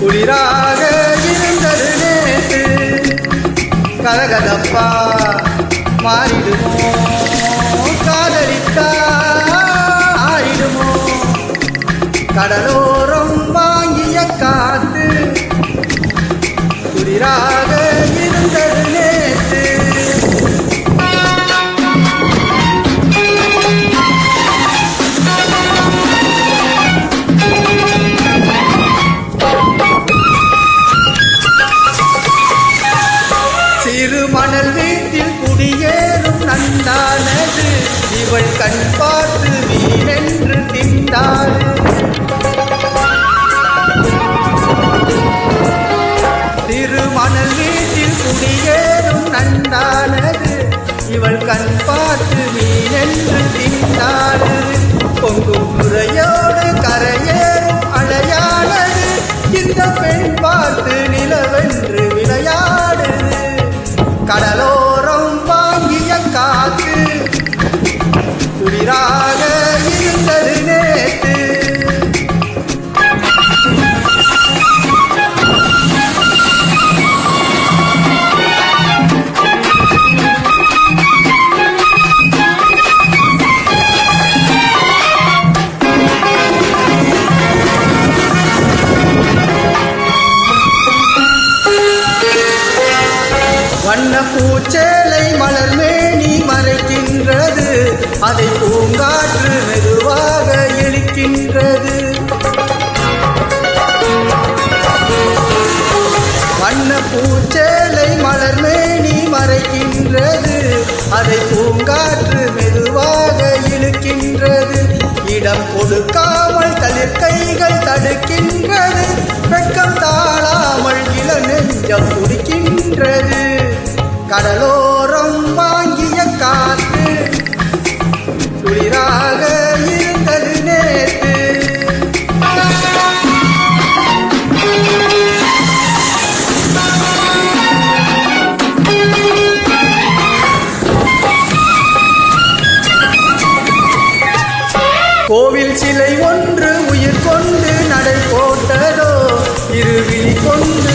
குளிராக இருந்தது நேற்று கதகதப்பா மாறிடுமோ காதலித்தா ஆறிடுமோ கடலோரம் வாங்கிய காத்து குளிராக இருந்தது நேற்று சிறு மணல் வீட்டில் குடியேறும் நந்தானது இவள் கண் பார்த்து வீணென்று திண்டாள் திருமணல் வீட்டில் குடியேறும் நந்தானது இவள் கண் பார்த்து வீணென்று திண்டாள் பொங்கும் துறையோடு கரையேறும் அலையானது இந்த பெண் பார்த்து நிலவென்று விளையாடுது கடலோரம் வாங்கிய காத்து குளிராக இருந்தது நேற்று வண்ண பூச்சேலை மலர் மேனி மறைக்கின்றது அதை பூங்காற்று மெதுவாக இழுக்கின்றது வண்ண பூச்சேலை மலர் மேனி மறைக்கின்றது அதை பூங்காற்று மெதுவாக இழுக்கின்றது இடம் கொடுக்காமல் தளிர் கைகள் தடுக்கின்றது வெட்கம் தாழாமல் இள நெஞ்சம் துடிக்கின்றது கடலோரம் வாங்கிய காத்து குளிராக இருந்தது நேற்று கோவில் சிலை ஒன்று உயிர் கொண்டு நடை போட்டதோ இருவிழி கொண்டு